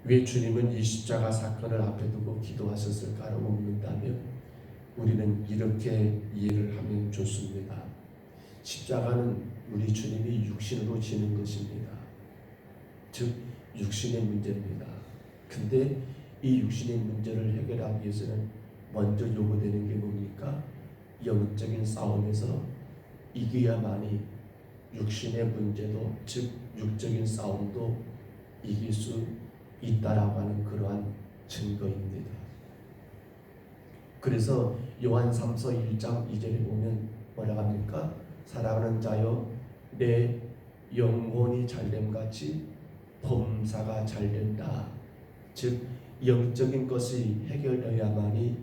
왜 주님은 이 십자가 사건을 앞에 두고 기도하셨을까를 묻는다면 우리는 이렇게 이해를 하면 좋습니다. 십자가는 우리 주님이 육신으로 지는 것입니다. 즉 육신의 문제입니다. 근데 이 육신의 문제를 해결하기 위해서는 먼저 요구되는 게 뭡니까? 영적인 싸움에서 이겨야만이 육신의 문제도, 즉 육적인 싸움도 이길 수 있다라고 하는 그러한 증거입니다. 그래서 요한 3서 1장 2절에 보면 뭐라고 합니까? 사랑하는 자여 내 영혼이 잘됨같이 범사가 잘된다. 즉 영적인 것이 해결되어야만이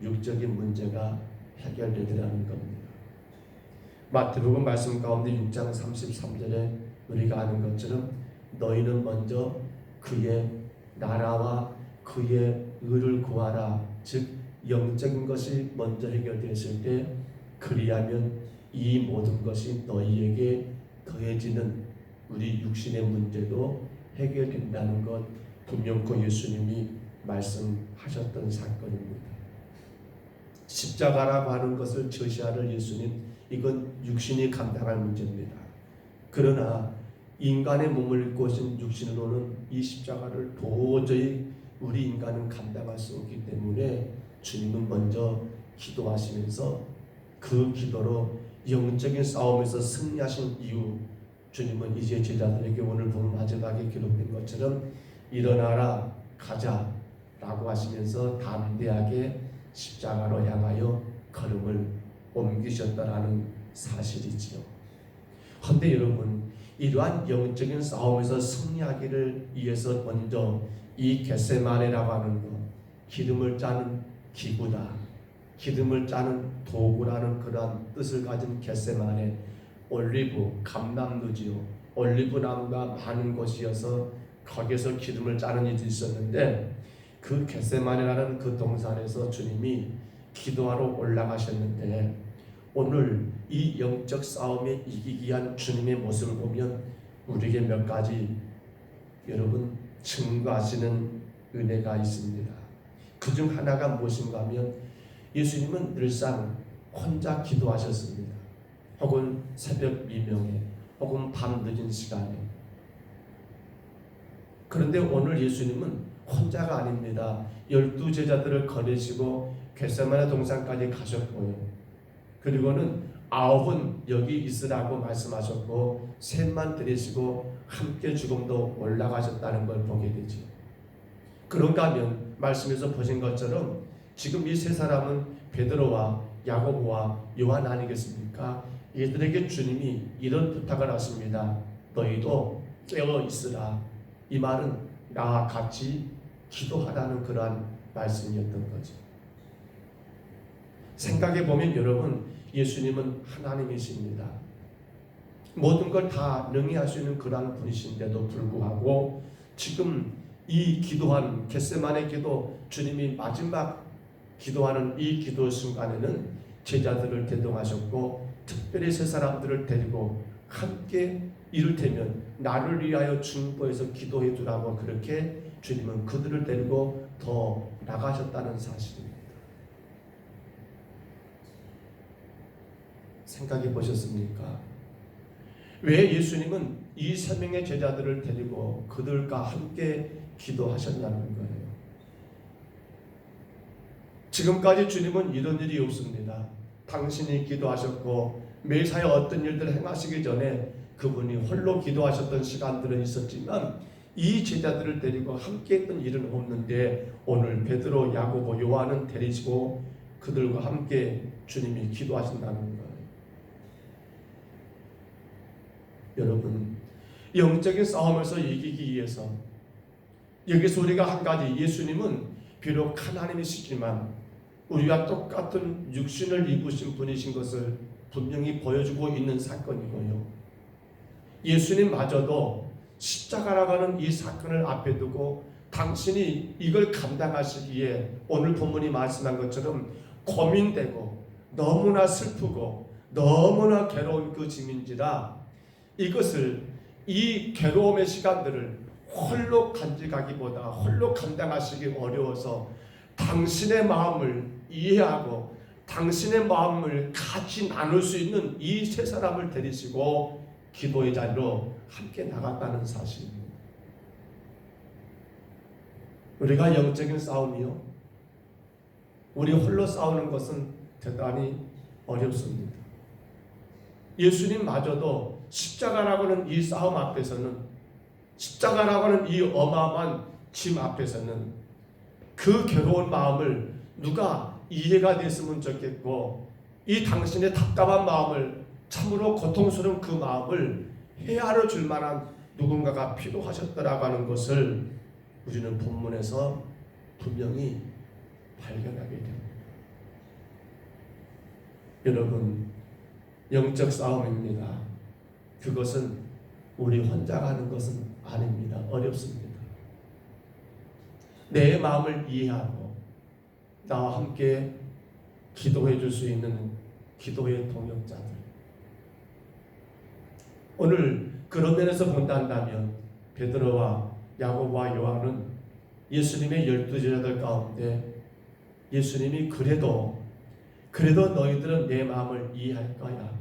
육적인 문제가 해결되리라는 겁니다. 마태복음 말씀 가운데 6장 33절에 우리가 아는 것처럼 너희는 먼저 그의 나라와 그의 의를 구하라. 즉 영적인 것이 먼저 해결되었을 때 그리하면 이 모든 것이 너희에게 더해지는 우리 육신의 문제도 해결된다는 것 분명코 예수님이 말씀하셨던 사건입니다. 십자가라고 하는 것을 저시하는 예수님, 이건 육신이 감당할 문제입니다. 그러나 인간의 몸을 입고 오신 육신으로는 이 십자가를 도저히 우리 인간은 감당할 수 없기 때문에 주님은 먼저 기도하시면서 그 기도로 영적인 싸움에서 승리하신 이후 주님은 이제 제자들에게 오늘 본 마지막에 기록된 것처럼 일어나라 가자 라고 하시면서 담대하게 십자가로 향하여 걸음을 옮기셨다라는 사실이지요. 그런데 여러분, 이러한 영적인 싸움에서 승리하기를 위해서 먼저 이 겟세마네라고 하는 것, 기름을 짜는 기구다, 기름을 짜는 도구라는 그러한 뜻을 가진 겟세마네, 올리브, 감람루지요. 올리브 나무가 많은 곳이어서 거기에서 기름을 짜는 일이 있었는데 그 겟세마네라는 그 동산에서 주님이 기도하러 올라가셨는데 오늘 이 영적 싸움에 이기기 위한 주님의 모습을 보면 우리에게 몇 가지 여러분 증거하시는 은혜가 있습니다. 그중 하나가 무엇인가 하면 예수님은 늘상 혼자 기도하셨습니다. 혹은 새벽 미명에 혹은 밤 늦은 시간에. 그런데 오늘 예수님은 혼자가 아닙니다. 12제자들을 거느시고 겟세마네 동산까지 가셨고요. 그리고는 9은 여기 있으라고 말씀하셨고 셋만 데리시고 함께 죽음도 올라가셨다는 걸 보게 되죠. 그런가 하면 말씀에서 보신 것처럼 지금 이 세 사람은 베드로와 야고보와 요한 아니겠습니까? 얘들에게 주님이 이런 부탁을 하십니다. 너희도 깨어 있으라. 이 말은 나와 같이 기도하라는 그러한 말씀이었던 거죠. 생각해 보면 여러분, 예수님은 하나님이십니다. 모든 걸 다 능히 할 수 있는 그러한 분이신데도 불구하고 지금 이 기도하는 겟세마네 기도, 주님이 마지막 기도하는 이 기도 순간에는 제자들을 대동하셨고 특별히 세 사람들을 데리고 함께 이를테면 나를 위하여 중보해서 기도해 주라고 그렇게 주님은 그들을 데리고 더 나가셨다는 사실입니다. 생각해 보셨습니까? 왜 예수님은 이 세 명의 제자들을 데리고 그들과 함께 기도하셨냐는 거예요. 지금까지 주님은 이런 일이 없습니다. 당신이 기도하셨고 매사에 어떤 일들을 행하시기 전에 그분이 홀로 기도하셨던 시간들은 있었지만 이 제자들을 데리고 함께 했던 일은 없는데 오늘 베드로, 야고보, 요한은 데리시고 그들과 함께 주님이 기도하신다는 거예요. 여러분, 영적인 싸움에서 이기기 위해서 여기서 우리가 한 가지, 예수님은 비록 하나님이시지만 우리와 똑같은 육신을 입으신 분이신 것을 분명히 보여주고 있는 사건이고요. 예수님마저도 십자가라고 하는 이 사건을 앞에 두고 당신이 이걸 감당하시기에 오늘 본문이 말씀한 것처럼 고민되고 너무나 슬프고 너무나 괴로운 그 짐인지라 이것을 이 괴로움의 시간들을 홀로 간직하기보다 홀로 감당하시기 어려워서 당신의 마음을 이해하고 당신의 마음을 같이 나눌 수 있는 이 세 사람을 데리시고 기도의 자리로 함께 나갔다는 사실입니다. 우리가 영적인 싸움이요, 우리 홀로 싸우는 것은 대단히 어렵습니다. 예수님마저도 십자가라고 하는 이 싸움 앞에서는, 십자가라고 하는 이 어마어마한 짐 앞에서는 그 괴로운 마음을 누가 이해가 됐으면 좋겠고, 이 당신의 답답한 마음을, 참으로 고통스러운 그 마음을 헤아려 줄 만한 누군가가 필요하셨더라고 하는 것을 우리는 본문에서 분명히 발견하게 됩니다. 여러분, 영적 싸움입니다. 그것은 우리 혼자가 하는 것은 아닙니다. 어렵습니다. 내 마음을 이해하고 나와 함께 기도해 줄 수 있는 기도의 동역자들, 오늘 그런 면에서 본다면 베드로와 야고보와 요한은 예수님의 12제자들 가운데 예수님이 그래도 너희들은 내 마음을 이해할 거야,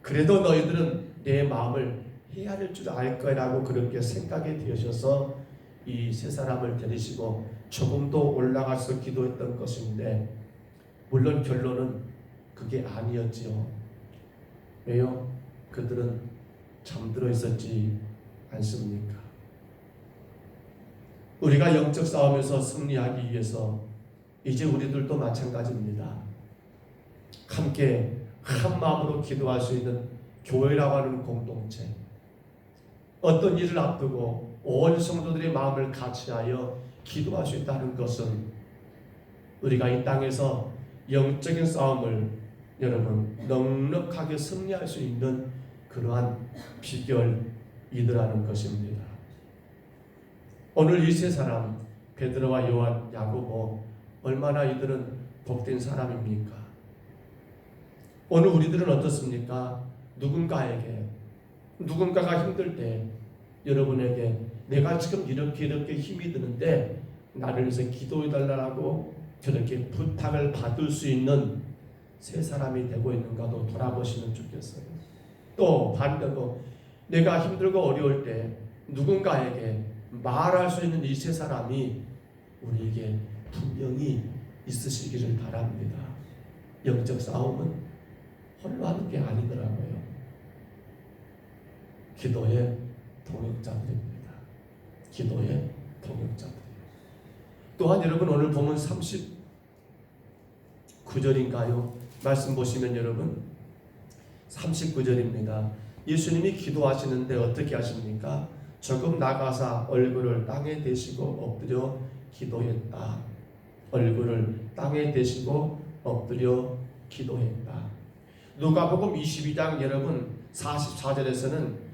그래도 너희들은 내 마음을 헤아릴 줄 알 거라고 그렇게 생각이 되셔서 이 세 사람을 데리시고 조금 더 올라가서 기도했던 것인데, 물론 결론은 그게 아니었지요. 왜요? 그들은 잠들어 있었지 않습니까? 우리가 영적 싸움에서 승리하기 위해서 이제 우리들도 마찬가지입니다. 함께 한 마음으로 기도할 수 있는 교회라고 하는 공동체, 어떤 일을 앞두고 온 성도들의 마음을 같이하여 기도할 수 있다는 것은 우리가 이 땅에서 영적인 싸움을 여러분 넉넉하게 승리할 수 있는 그러한 비결이더라는 것입니다. 오늘 이 세 사람, 베드로와 요한, 야고보, 얼마나 이들은 복된 사람입니까? 오늘 우리들은 어떻습니까? 누군가가 힘들 때 여러분에게 내가 지금 이렇게 힘이 드는데 나를 위해서 기도해달라고 저렇게 부탁을 받을 수 있는 세 사람이 되고 있는가도 돌아보시면 좋겠어요. 또 반대로 내가 힘들고 어려울 때 누군가에게 말할 수 있는 이 세 사람이 우리에게 분명히 있으시기를 바랍니다. 영적 싸움은 홀로 하는 게 아니더라고요. 기도의 동역자들입니다. 기도의 동역자들. 또한 여러분 오늘 보면 39절인가요? 말씀 보시면 여러분 39절입니다. 예수님이 기도하시는데 어떻게 하십니까? 조금 나가사 얼굴을 땅에 대시고 엎드려 기도했다. 얼굴을 땅에 대시고 엎드려 기도했다. 누가복음 22장 여러분 44절에서는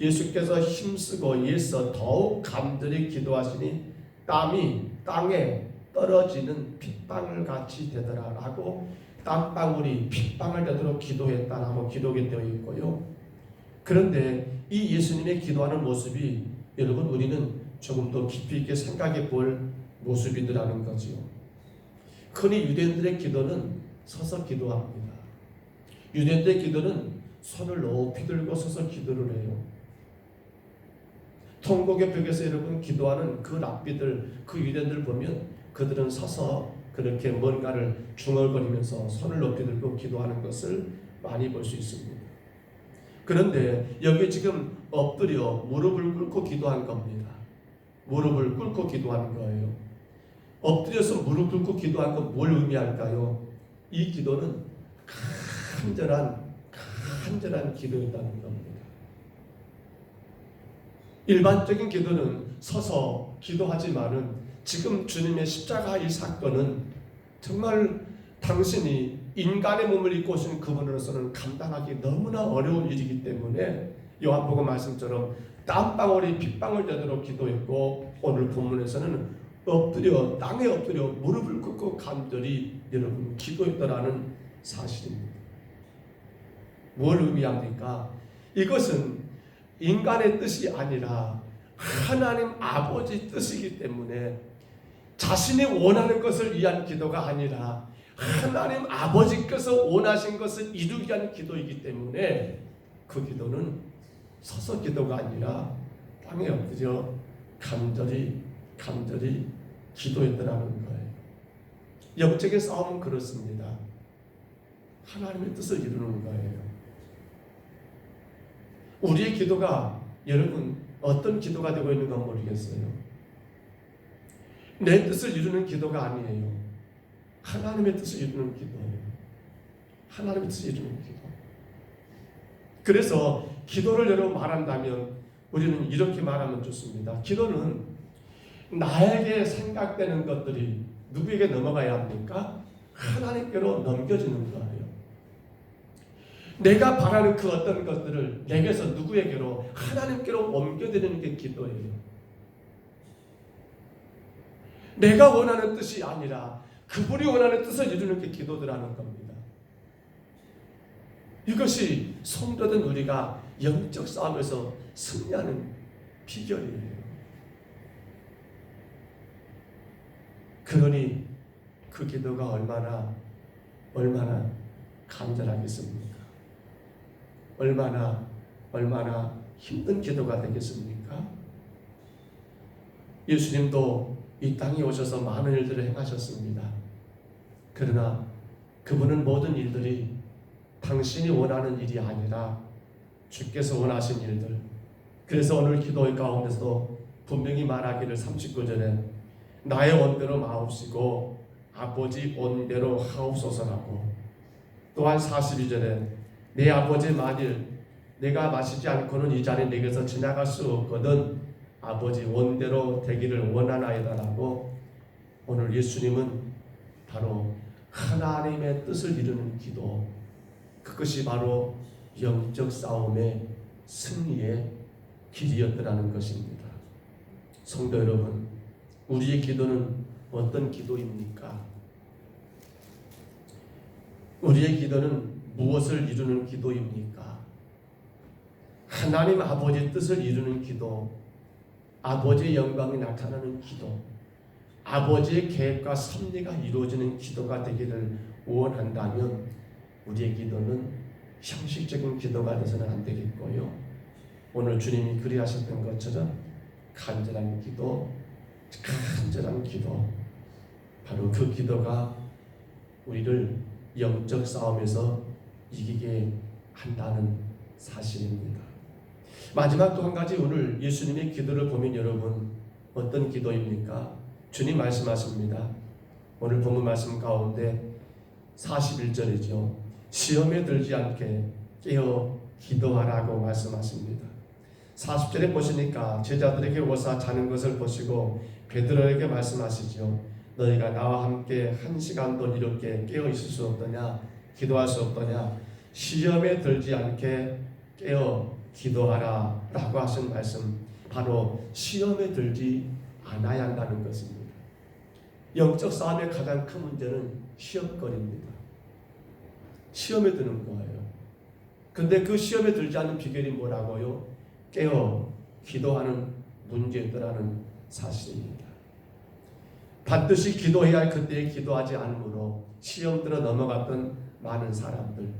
예수께서 힘쓰고 일서 더욱 감들이 기도하시니 땀이 땅에 떨어지는 핏방울 같이 되더라라고, 땀방울이 핏방울 되도록 기도했다라고 기록이 되어 있고요. 그런데 이 예수님의 기도하는 모습이 여러분 우리는 조금 더 깊이 있게 생각해 볼 모습이더라는 거지요. 흔히 유대인들의 기도는 서서 기도합니다. 유대인들의 기도는 손을 높이 들고 서서 기도를 해요. 통곡의 벽에서 여러분 기도하는 그 랍비들, 그 유대인들 보면 그들은 서서 그렇게 뭔가를 중얼거리면서 손을 높이 들고 기도하는 것을 많이 볼 수 있습니다. 그런데 여기 지금 엎드려 무릎을 꿇고 기도한 겁니다. 무릎을 꿇고 기도하는 거예요. 엎드려서 무릎 꿇고 기도한 건 뭘 의미할까요? 이 기도는 간절한 기도였다는 겁니다. 일반적인 기도는 서서 기도하지만은 지금 주님의 십자가 이 사건은 정말 당신이 인간의 몸을 입고 오신 그분으로서는 감당하기 너무나 어려운 일이기 때문에 요한복음 말씀처럼 땀방울이 핏방울 되도록 기도했고, 오늘 본문에서는 땅에 엎드려 무릎을 꿇고 간절히 여러분 기도했다라는 사실입니다. 뭘 의미합니까? 이것은 인간의 뜻이 아니라 하나님 아버지 뜻이기 때문에 자신이 원하는 것을 위한 기도가 아니라 하나님 아버지께서 원하신 것을 이루기 위한 기도이기 때문에 그 기도는 서서 기도가 아니라 땅에 엎드려 간절히 기도했더라는 거예요. 영적인 싸움은 그렇습니다. 하나님의 뜻을 이루는 거예요. 우리의 기도가 여러분 어떤 기도가 되고 있는가 모르겠어요. 내 뜻을 이루는 기도가 아니에요. 하나님의 뜻을 이루는 기도예요. 하나님의 뜻을 이루는 기도. 그래서 기도를 여러분 말한다면 우리는 이렇게 말하면 좋습니다. 기도는 나에게 생각되는 것들이 누구에게 넘어가야 합니까? 하나님께로 넘겨지는 거예요. 내가 바라는 그 어떤 것들을 내게서 누구에게로 하나님께로 옮겨드리는 게 기도예요. 내가 원하는 뜻이 아니라 그분이 원하는 뜻을 이루는 게 기도들하는 겁니다. 이것이 성도된 우리가 영적 싸움에서 승리하는 비결이에요. 그러니 그 기도가 얼마나 간절하겠습니까? 얼마나 힘든 기도가 되겠습니까? 예수님도 이 땅에 오셔서 많은 일들을 행하셨습니다. 그러나 그분은 모든 일들이 당신이 원하는 일이 아니라 주께서 원하신 일들. 그래서 오늘 기도의 가운데서도 분명히 말하기를 39절에 나의 원대로 마옵시고 아버지 원대로 하옵소서라고, 또한 42절에 내 아버지 만일 내가 마시지 않고는 이 잔이 내게서 지나갈 수 없거든 아버지 원대로 되기를 원하나이다라고, 오늘 예수님은 바로 하나님의 뜻을 이루는 기도, 그것이 바로 영적 싸움의 승리의 길이었더라는 것입니다. 성도 여러분, 우리의 기도는 어떤 기도입니까? 우리의 기도는 무엇을 이루는 기도입니까? 하나님 아버지의 뜻을 이루는 기도, 아버지의 영광이 나타나는 기도, 아버지의 계획과 섭리가 이루어지는 기도가 되기를 원한다면 우리의 기도는 형식적인 기도가 되서는 안 되겠고요. 오늘 주님이 그리하셨던 것처럼 간절한 기도, 바로 그 기도가 우리를 영적 싸움에서 이기게 한다는 사실입니다. 마지막 또 한 가지, 오늘 예수님의 기도를 보면 여러분 어떤 기도입니까? 주님 말씀하십니다. 오늘 본문 말씀 가운데 41절이죠. 시험에 들지 않게 깨어 기도하라고 말씀하십니다. 40절에 보시니까 제자들에게 오사 자는 것을 보시고 베드로에게 말씀하시죠. 너희가 나와 함께 한 시간도 이렇게 깨어 있을 수 없더냐? 기도할 수 없더냐? 시험에 들지 않게 깨어 기도하라 라고 하신 말씀, 바로 시험에 들지 않아야 한다는 것입니다. 영적 싸움의 가장 큰 문제는 시험거리입니다. 시험에 드는 거예요. 근데 그 시험에 들지 않는 비결이 뭐라고요? 깨어 기도하는 문제더라는 사실입니다. 반드시 기도해야 할 그때에 기도하지 않으므로 시험 들어 넘어갔던 많은 사람들,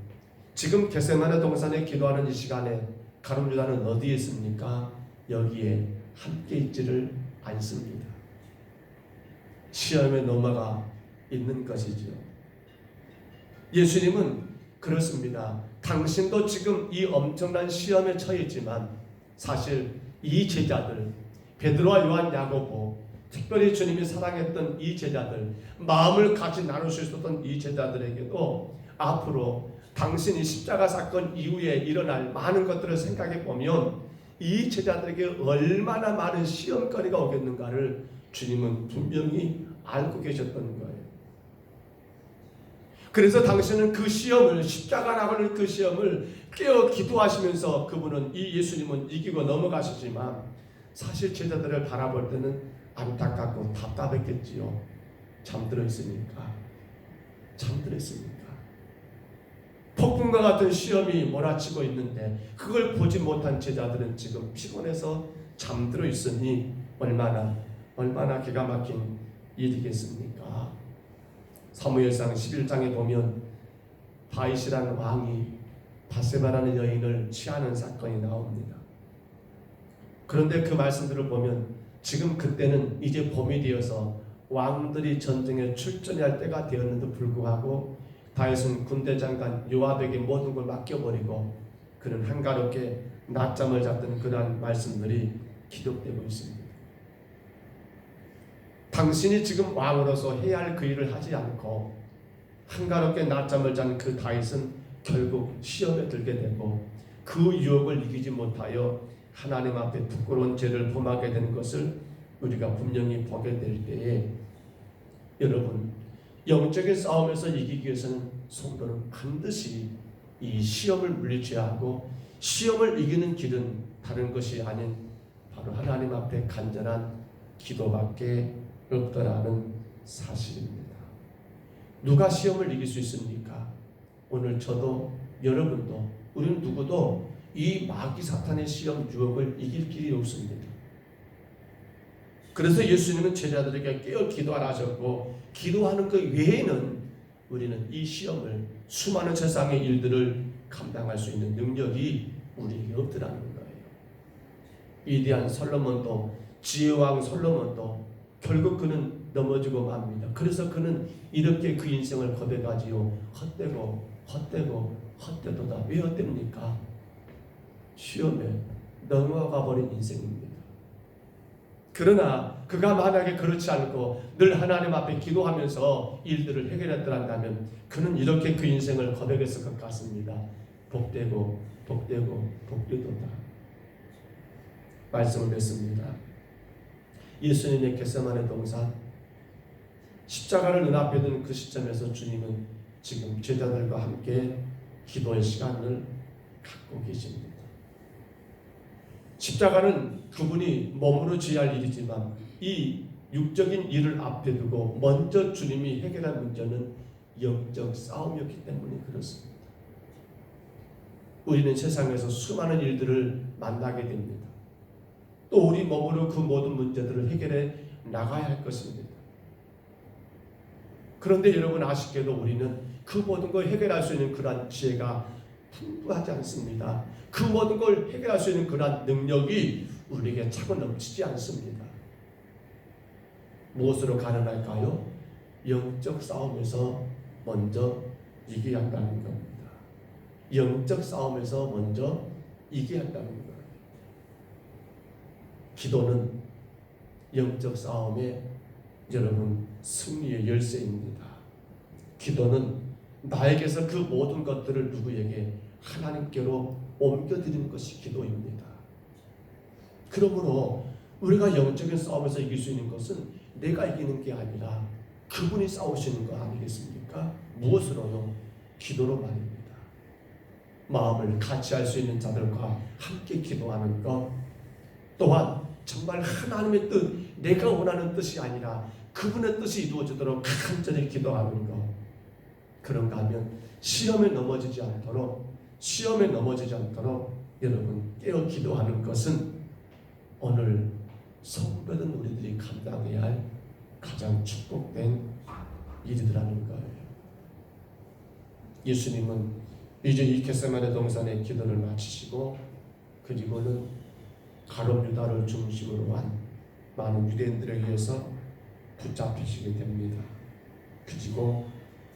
지금 겟세마네 동산에 기도하는 이 시간에 가룟 유다는 어디에 있습니까? 여기에 함께 있지를 않습니다. 시험에 넘어가 있는 것이죠. 예수님은 그렇습니다. 당신도 지금 이 엄청난 시험에 처해 있지만 사실 이 제자들, 베드로와 요한, 야고보, 특별히 주님이 사랑했던 이 제자들, 마음을 같이 나눌 수 있었던 이 제자들에게도 앞으로 당신이 십자가 사건 이후에 일어날 많은 것들을 생각해 보면 이 제자들에게 얼마나 많은 시험거리가 오겠는가를 주님은 분명히 알고 계셨던 거예요. 그래서 당신은 그 시험을, 십자가 나가는 그 시험을 깨어 기도하시면서 그분은, 이 예수님은 이기고 넘어가시지만 사실 제자들을 바라볼 때는 안타깝고 답답했겠지요. 잠들어 있으니까. 폭풍과 같은 시험이 몰아치고 있는데 그걸 보지 못한 제자들은 지금 피곤해서 잠들어 있으니 얼마나 기가 막힌 일이겠습니까? 사무엘상 11장에 보면 다윗이라는 왕이 바세바라는 여인을 취하는 사건이 나옵니다. 그런데 그 말씀들을 보면 지금 그때는 이제 봄이 되어서 왕들이 전쟁에 출전해야 할 때가 되었는데도 불구하고 다윗은 군대 장관 요압에게 모든 걸 맡겨버리고 그는 한가롭게 낮잠을 잤던 그러한 말씀들이 기록되고 있습니다. 당신이 지금 왕으로서 해야 할 그 일을 하지 않고 한가롭게 낮잠을 잔 그 다윗은 결국 시험에 들게 되고 그 유혹을 이기지 못하여 하나님 앞에 부끄러운 죄를 범하게 되는 것을 우리가 분명히 보게 될 때에 여러분, 영적인 싸움에서 이기기 위해서는 성도는 반드시 이 시험을 물리쳐야 하고 시험을 이기는 길은 다른 것이 아닌 바로 하나님 앞에 간절한 기도밖에 없더라는 사실입니다. 누가 시험을 이길 수 있습니까? 오늘 저도 여러분도 우리는 누구도 이 마귀 사탄의 시험 유혹을 이길 길이 없습니다. 그래서 예수님은 제자들에게 깨어 기도하라 하셨고 기도하는 것 외에는 우리는 이 시험을 수많은 세상의 일들을 감당할 수 있는 능력이 우리에게 없더라는 거예요. 위대한 솔로몬도 지혜왕 솔로몬도 결국 그는 넘어지고 맙니다. 그래서 그는 이렇게 그 인생을 고백하지요. 헛되도다. 왜 헛됩니까? 시험에 넘어가 버린 인생입니다. 그러나 그가 만약에 그렇지 않고 늘 하나님 앞에 기도하면서 일들을 해결했더라면 그는 이렇게 그 인생을 고백했을 것 같습니다. 복되도다. 말씀을 맺습니다. 예수님의 겟세마네 동산 십자가를 눈앞에 둔 그 시점에서 주님은 지금 제자들과 함께 기도의 시간을 갖고 계십니다. 십자가는 그분이 몸으로 지어야 할 일이지만 이 육적인 일을 앞에 두고 먼저 주님이 해결할 문제는 영적 싸움이었기 때문에 그렇습니다. 우리는 세상에서 수많은 일들을 만나게 됩니다. 또 우리 몸으로 그 모든 문제들을 해결해 나가야 할 것입니다. 그런데 여러분 아쉽게도 우리는 그 모든 걸 해결할 수 있는 그러한 지혜가 풍부하지 않습니다. 그 모든 걸 해결할 수 있는 그러한 능력이 우리에게 차고 넘치지 않습니다. 무엇으로 가능할까요? 영적 싸움에서 먼저 이겨야 한다는 겁니다. 영적 싸움에서 먼저 이겨야 한다는 거예요. 기도는 영적 싸움의 여러분 승리의 열쇠입니다. 기도는 나에게서 그 모든 것들을 누구에게 하나님께로 옮겨드리는 것이 기도입니다. 그러므로 우리가 영적인 싸움에서 이길 수 있는 것은 내가 이기는 게 아니라 그분이 싸우시는 거 아니겠습니까? 무엇으로요? 기도로 말입니다. 마음을 같이 할 수 있는 자들과 함께 기도하는 것, 또한 정말 하나님의 뜻, 내가 원하는 뜻이 아니라 그분의 뜻이 이루어지도록 간절히 기도하는 것. 그런가 하면 시험에 넘어지지 않도록 여러분 깨어 기도하는 것은 오늘 성도된 우리들이 감당해야 할 가장 축복된 일이라는 거예요. 예수님은 이제 이 겟세마네 동산의 기도를 마치시고 그리고는 가룟 유다를 중심으로 한 많은 유대인들에 의해서 붙잡히시게 됩니다. 그리고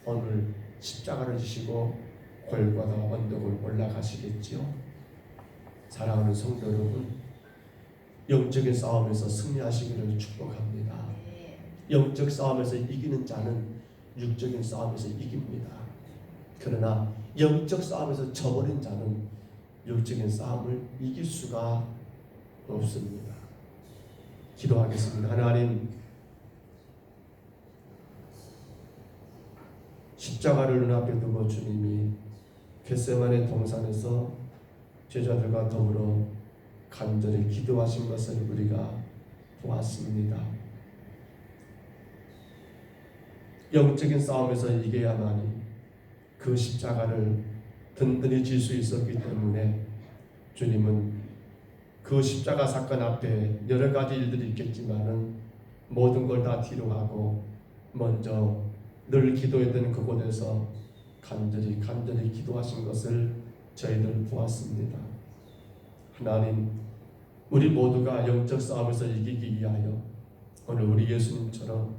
오늘 십자가를 지시고 골고다 언덕을 올라가시겠지요. 사랑하는 성도 여러분, 영적인 싸움에서 승리하시기를 축복합니다. 영적 싸움에서 이기는 자는 육적인 싸움에서 이깁니다. 그러나 영적 싸움에서 져버린 자는 육적인 싸움을 이길 수가 없습니다. 기도하겠습니다. 하나님, 십자가를 눈앞에 두고 주님이 겟세마네 동산에서 제자들과 더불어 간절히 기도하신 것을 우리가 보았습니다. 영적인 싸움에서 이겨야만이 그 십자가를 든든히 질 수 있었기 때문에 주님은 그 십자가 사건 앞에 여러 가지 일들이 있겠지만은 모든 걸 다 뒤로 하고 먼저 늘 기도했던 그곳에서 간절히 기도하신 것을 저희들 보았습니다. 하나님, 우리 모두가 영적 싸움에서 이기기 위하여 오늘 우리 예수님처럼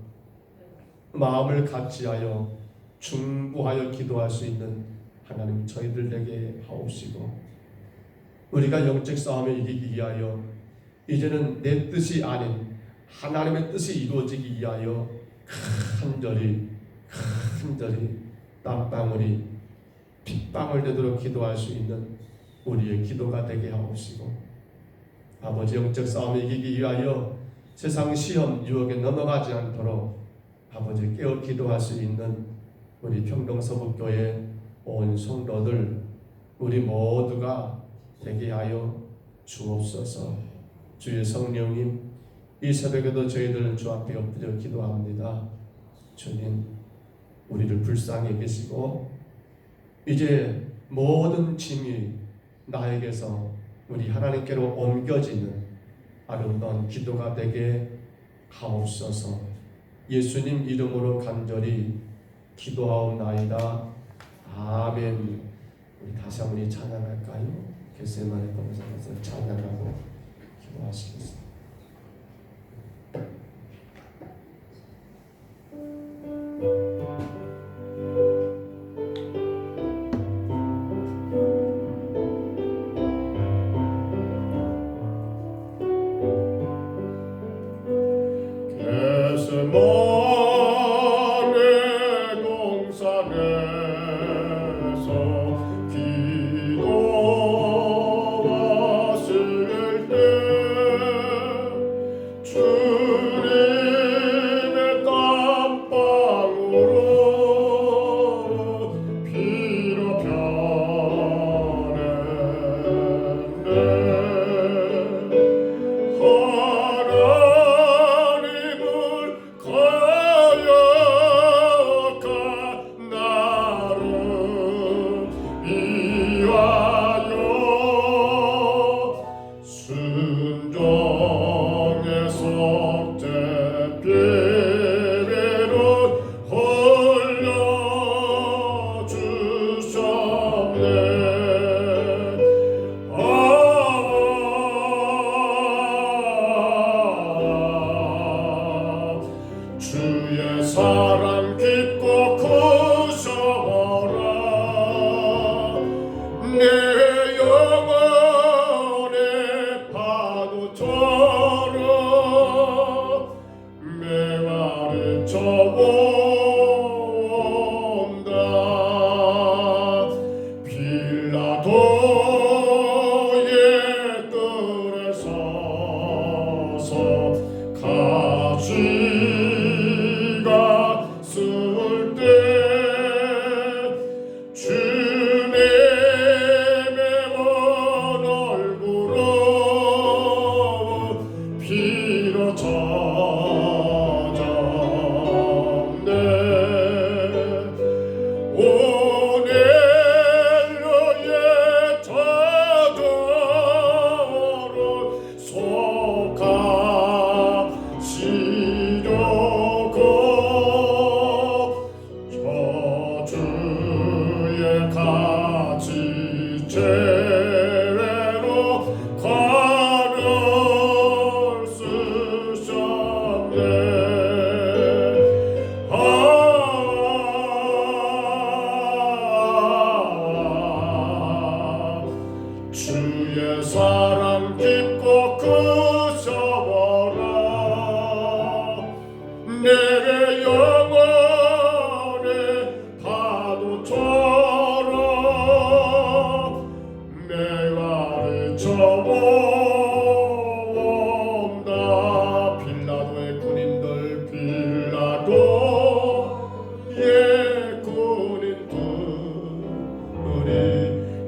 마음을 같이하여 중보하여 기도할 수 있는 하나님 저희들 되게 하옵시고, 우리가 영적 싸움에 이기기 위하여 이제는 내 뜻이 아닌 하나님의 뜻이 이루어지기 위하여 간절히 땀방울이 핏방울 되도록 기도할 수 있는 우리의 기도가 되게 하옵시고, 아버지 영적 싸움에 이기기 위하여 세상 시험 유혹에 넘어가지 않도록 아버지 깨어 기도할 수 있는 우리 평동서북교회 온 성도들 우리 모두가 되게 하여 주옵소서. 주의 성령님, 이 새벽에도 저희들은 주 앞에 엎드려 기도합니다. 주님, 우리를 불쌍히 계시고 이제 모든 짐이 나에게서 우리 하나님께로 옮겨지는 아름다운 기도가 되게 하옵소서. 예수님 이름으로 간절히 기도하옵나이다. 아멘. 우리 다시 한번 찬양할까요? 겟세마네 동산에서 찬양하고 기도하시겠습니다.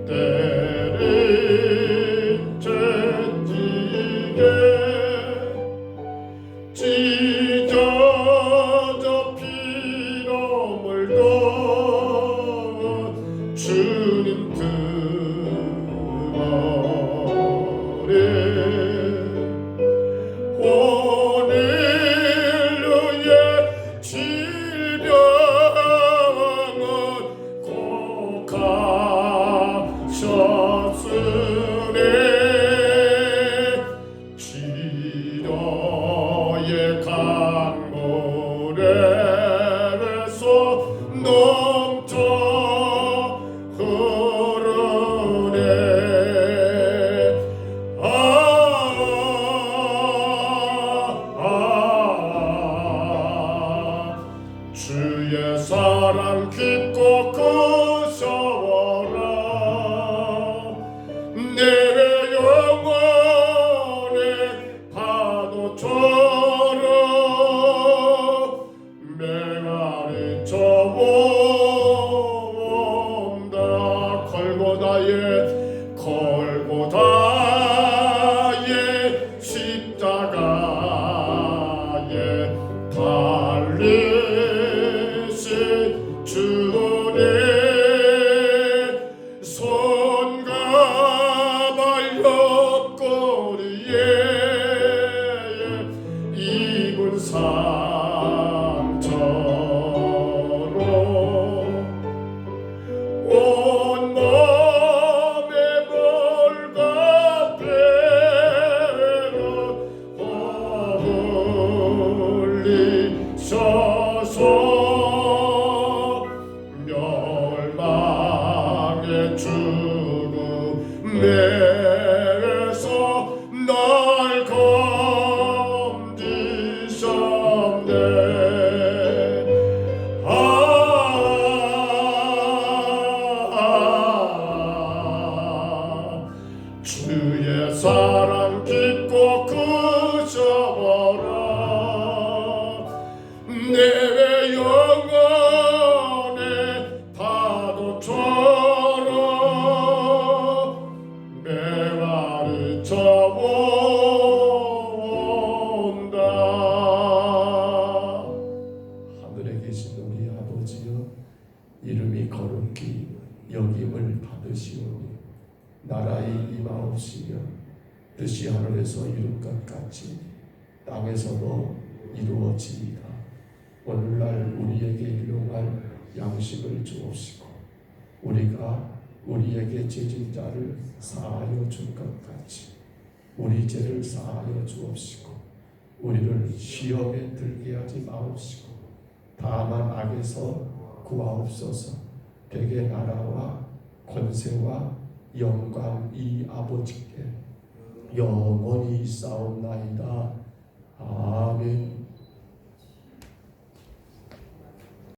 때를 채찍에 십자가에 달리신 주님 손과 발 옆구리에 입은 상처로 온몸에 몰과 배로 흘리셔서 멸망의 죽음에서 날 건지셨네. 주의 사랑 깊고 크셔버라. 내 영혼의 파도처럼 메마르 쳐온다. 하늘에 계신 우리 아버지여, 이름이 거룩히 여김을 받으시오니 나라의 임하옵시며 뜻이 하늘에서 이룬 것 같이 땅에서도 이루어지이다. 오늘날 우리에게 일용할 양식을 주옵시고 우리가 우리에게 죄진 자를 사하여 준 것 같이 우리 죄를 사하여 주옵시고 우리를 시험에 들게 하지 마옵시고 다만 악에서 구하옵소서. 대개 나라와 권세와 영광 이 아버지께 영원히 있사옵나이다.